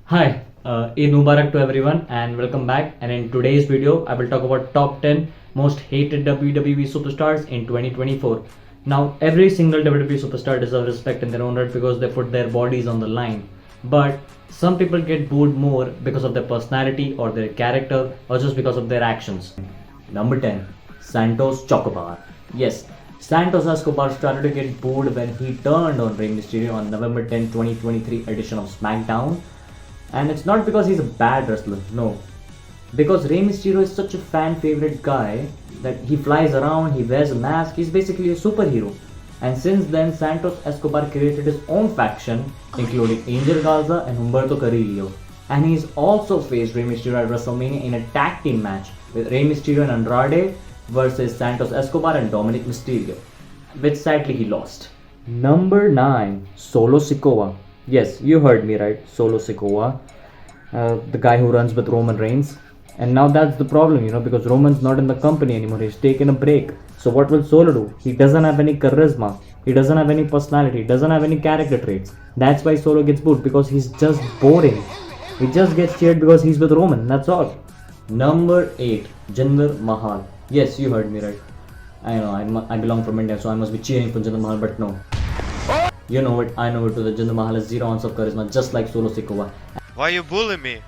Hi, Eid Mubarak to everyone and welcome back. And in today's video, I will talk about top 10 most hated WWE superstars in 2024. Now, every single WWE superstar deserves respect in their own right because they put their bodies on the line. But some people get booed more because of their personality or their character or just because of their actions. Number 10, Santos Escobar. Yes, Santos Escobar started to get booed when he turned on Rey Mysterio on November 10, 2023 edition of SmackDown. And it's not because he's a bad wrestler, no. Because Rey Mysterio is such a fan favorite guy that he flies around, he wears a mask, he's basically a superhero. And since then, Santos Escobar created his own faction, including Angel Garza and Humberto Carrillo. And he's also faced Rey Mysterio at WrestleMania in a tag team match with Rey Mysterio and Andrade versus Santos Escobar and Dominic Mysterio, which sadly he lost. Number 9, Solo Sikoa. Yes, you heard me right, Solo Sikoa, the guy who runs with Roman Reigns. And now that's the problem, because Roman's not in the company anymore. He's taken a break. So what will Solo do? He doesn't have any charisma. He doesn't have any personality. He doesn't have any character traits. That's why Solo gets booed, because he's just boring. He just gets cheered because he's with Roman. That's all. Number 8, Jinder Mahal. Yes, you heard me right. I know, I belong from India, so I must be cheering for Jinder Mahal, but no. You know it, I know it too, that Jinder Mahal has 0 ounce of charisma, just like Solo Sikoa. Why you bully me?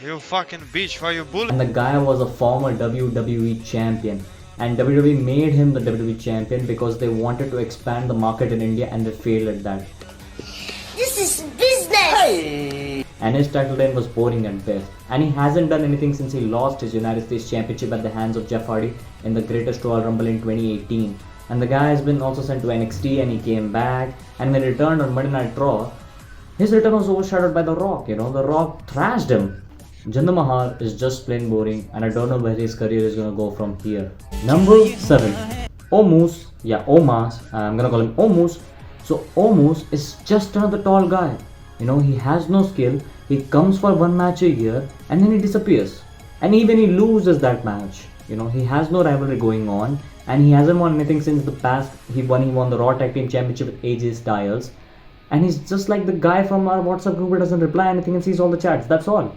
You fucking bitch, why you bully? And the guy was a former WWE champion. And WWE made him the WWE champion because they wanted to expand the market in India and they failed at that. This is business! And his title reign was boring at best. And he hasn't done anything since he lost his United States Championship at the hands of Jeff Hardy in the Greatest Royal Rumble in 2018. And the guy has been also sent to NXT and he came back. And when he returned on Monday Night Raw, his return was overshadowed by The Rock. The Rock thrashed him. Jinder Mahal is just plain boring and I don't know where his career is gonna go from here. Number 7, Omos. Yeah, Omos. I'm gonna call him Omos. So Omos is just another tall guy. He has no skill. He comes for one match a year and then he disappears. And even he loses that match. He has no rivalry going on. And he hasn't won anything since the past. He won the Raw Tag Team Championship with AJ Styles. And he's just like the guy from our WhatsApp group who doesn't reply anything and sees all the chats. That's all.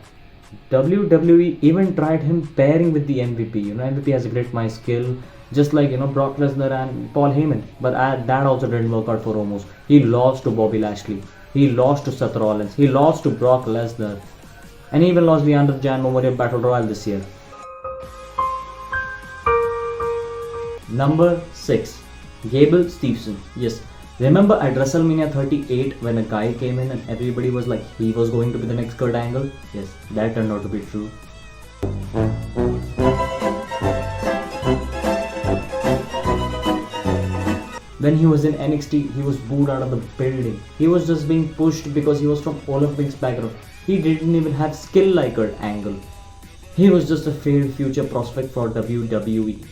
WWE even tried him pairing with the MVP. MVP has a great mic skill, just like Brock Lesnar and Paul Heyman. But that also didn't work out for Omos. He lost to Bobby Lashley. He lost to Seth Rollins. He lost to Brock Lesnar. And he even lost the Under Jan Memorial Battle Royal this year. Number 6, Gable Stevenson. Yes, remember at WrestleMania 38 when a guy came in and everybody was like he was going to be the next Kurt Angle? Yes, that turned out to be true. When he was in NXT, he was booed out of the building. He was just being pushed because he was from Olympics background. He didn't even have skill like Kurt Angle. He was just a failed future prospect for WWE.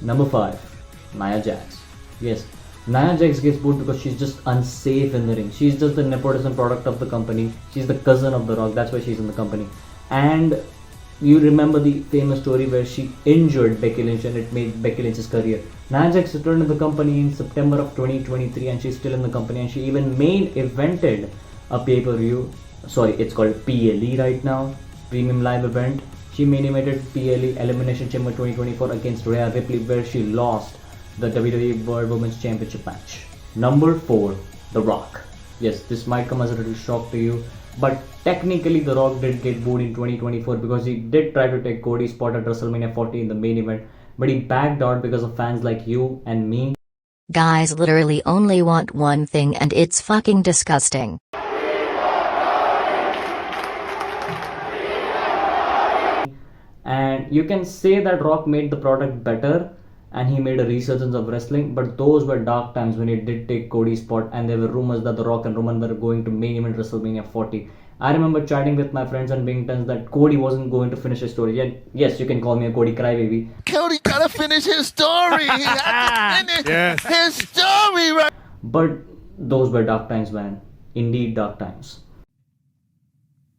Number 5, Nia Jax. Yes, Nia Jax gets booed because she's just unsafe in the ring. She's just the nepotism product of the company. She's the cousin of The Rock. That's why she's in the company. And you remember the famous story where she injured Becky Lynch and it made Becky Lynch's career. Nia Jax returned to the company in September of 2023 and she's still in the company and she even evented a pay-per-view. Sorry, it's called PLE right now. Premium Live Event. She main evented PLE Elimination Chamber 2024 against Rhea Ripley where she lost the WWE World Women's Championship match. Number 4, The Rock. Yes, this might come as a little shock to you, but technically The Rock did get booed in 2024 because he did try to take Cody's spot at WrestleMania 40 in the main event, but he backed out because of fans like you and me. Guys literally only want one thing and it's fucking disgusting. And you can say that Rock made the product better and he made a resurgence of wrestling, but those were dark times when he did take Cody's spot and there were rumors that The Rock and Roman were going to main event WrestleMania 40. I remember chatting with my friends and being tense that Cody wasn't going to finish his story. And yes, you can call me a Cody crybaby. Cody gotta finish his story. He had to finish his story, right? But those were dark times, man. Indeed, dark times.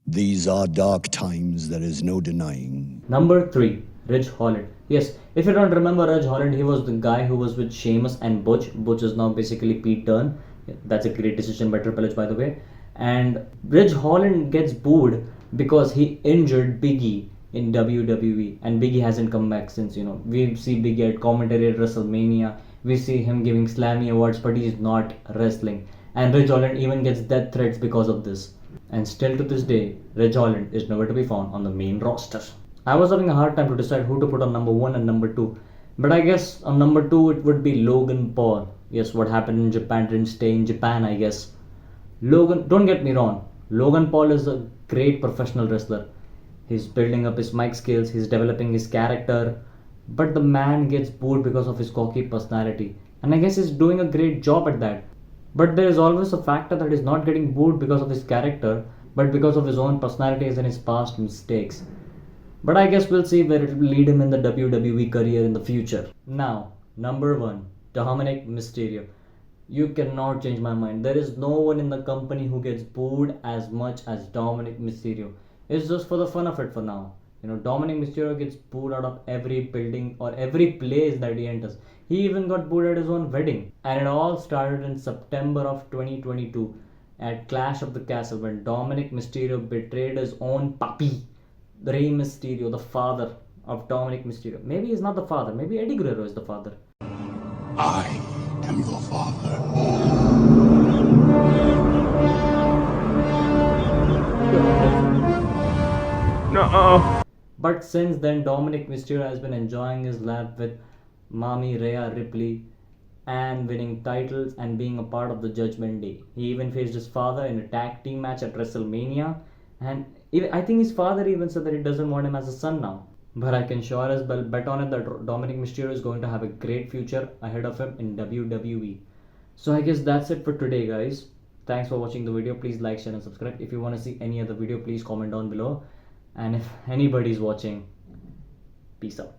These are dark times, there is no denying. Number 3, Ridge Holland. Yes, if you don't remember Ridge Holland, he was the guy who was with Sheamus and Butch. Butch is now basically Pete Dunne. That's a great decision by Triple H, by the way. And Ridge Holland gets booed because he injured Biggie in WWE, and Biggie hasn't come back since. We see Biggie at commentary at WrestleMania. We see him giving Slammy awards, but he's not wrestling. And Ridge Holland even gets death threats because of this. And still to this day, Ridge Holland is nowhere to be found on the main roster. I was having a hard time to decide who to put on number 1 and number 2. But I guess on number 2 it would be Logan Paul. Yes, what happened in Japan didn't stay in Japan, I guess. Logan, don't get me wrong, Logan Paul is a great professional wrestler. He's building up his mic skills, he's developing his character. But the man gets booed because of his cocky personality. And I guess he's doing a great job at that. But there is always a factor that he's not getting booed because of his character, but because of his own personalities and his past mistakes. But I guess we'll see where it will lead him in the WWE career in the future. Now, number 1, Dominic Mysterio. You cannot change my mind. There is no one in the company who gets booed as much as Dominic Mysterio. It's just for the fun of it for now. Dominic Mysterio gets booed out of every building or every place that he enters. He even got booed at his own wedding. And it all started in September of 2022 at Clash of the Castle when Dominic Mysterio betrayed his own puppy, Rey Mysterio, the father of Dominic Mysterio. Maybe he's not the father. Maybe Eddie Guerrero is the father. I am your father. No. But since then, Dominic Mysterio has been enjoying his life with Mommy Rhea Ripley and winning titles and being a part of the Judgment Day. He even faced his father in a tag team match at WrestleMania, and I think his father even said that he doesn't want him as a son now. But I can sure as well bet on it that Dominic Mysterio is going to have a great future ahead of him in WWE. So I guess that's it for today, guys. Thanks for watching the video. Please like, share and subscribe. If you want to see any other video, please comment down below. And if anybody's watching, peace out.